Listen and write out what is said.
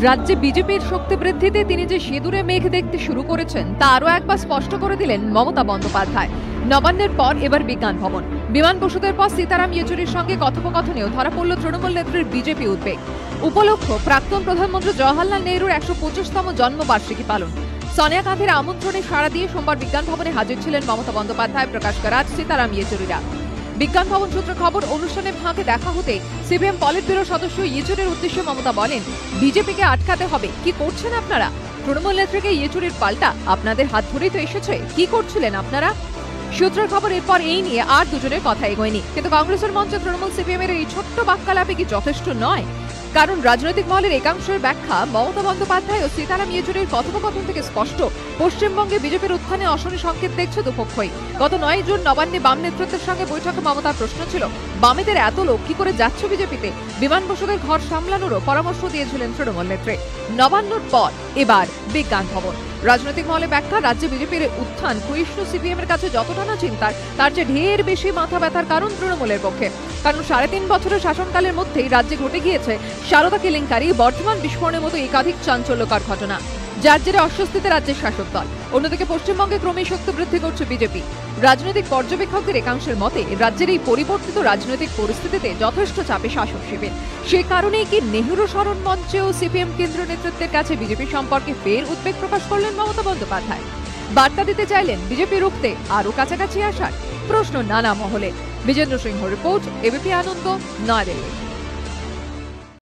রাজ্যে বিজেপির শক্তি বৃদ্ধিতে তিনি যে সিঁদুরে মেঘ দেখতে শুরু করেছেন তা আরও একবার স্পষ্ট করে দিলেন মমতা বন্দ্যোপাধ্যায়। নবান্নের পর এবার বিজ্ঞান ভবন। বিমান বসুদের পর সীতারাম ইয়েচুরির সঙ্গে কথোপকথনেও ধরা পড়ল তৃণমূল নেত্রীর বিজেপি উদ্বেগ। উপলক্ষ প্রাক্তন প্রধানমন্ত্রী জওহরলাল নেহরুর ১২৫তম জন্মবার্ষিকী পালন। সোনিয়া গান্ধীর আমন্ত্রণে সাড়া দিয়ে সোমবার বিজ্ঞান ভবনে হাজির ছিলেন মমতা বন্দ্যোপাধ্যায়, প্রকাশ কারাট, সীতারাম ইয়েচুরিরা। বিজ্ঞান ভবন সূত্রে খবর, অনুষ্ঠানের ফাঁকে দেখা হতে সিপিএম পলিট ব্যুরো সদস্য ইয়েচুরির উদ্দেশ্যে মমতা বলেন, বিজেপিকে আটকাতে হবে। কি করছেন আপনারা? তৃণমূল নেত্রীকে ইয়েচুরির পাল্টা আপনাদের হাত ধরেই তো এসেছে, কি করছিলেন আপনারা? সূত্রের খবর, এরপর এই নিয়ে আর দুজনের কথা এগোয়নি। কিন্তু কংগ্রেসের মঞ্চে তৃণমূল সিপিএম এর এই ছোট্ট বাক্যালাপে কি যথেষ্ট নয়? কারণ রাজনৈতিক মহলের একাংশের ব্যাখ্যা, মমতা বন্দ্যোপাধ্যায় ও সীতারাম ইয়েচুরির কথোপকথন থেকে স্পষ্ট, পশ্চিমবঙ্গে বিজেপির উত্থানে অশনি সংকেত দেখছে দুপক্ষই। গত ৯ জুন নবান্নে বাম নেতৃত্বের সঙ্গে বৈঠকে মমতার প্রশ্ন ছিল, বামেদের এত লোক কি করে যাচ্ছে বিজেপিতে? বিমান বসুদের ঘর সামলানোরও পরামর্শ দিয়েছিলেন তৃণমূল নেত্রী। নবান্নর পর এবার বিজ্ঞান ভবন। রাজনৈতিক মহলে ব্যাখ্যা, রাজ্যে বিজেপির উত্থান ক্ষয়িষ্ণু সিপিএম এর কাছে যতটা না চিন্তার, তার চেয়ে ঢের বেশি মাথা ব্যথার কারণ তৃণমূলের পক্ষে। কারণ ৩.৫ বছরের শাসনকালের মধ্যেই রাজ্যে ঘটে গিয়েছে সারদা কেলেঙ্কারি, বর্ধমান বিস্ফোরণের মতো একাধিক চাঞ্চল্যকর ঘটনা, যার জেরে অস্বস্তিতে রাজ্যের শাসক দল। অন্যদিকে পশ্চিমবঙ্গে ক্রমেই শক্তি বৃদ্ধি করছে বিজেপি। রাজনৈতিক পর্যবেক্ষকদের একাংশের মতে, রাজ্যের এই পরিবর্তিত রাজনৈতিক পরিস্থিতিতে যথেষ্ট চাপে শাসক শিবির। সে কারণেই কি নেহরু স্মরণ মঞ্চে ও সিপিএম কেন্দ্রীয় নেতৃত্বের কাছে বিজেপি সম্পর্কে ফের উদ্বেগ প্রকাশ করলেন মমতা বন্দ্যোপাধ্যায়। বার্তা দিতে চাইলেন বিজেপি রুখতে আরও কাছাকাছি আসার। প্রশ্ন নানা মহলে। বিজেন্দ্র সিংহ রিপোর্ট, এবিপি আনন্দ, নয়াদিল্লি।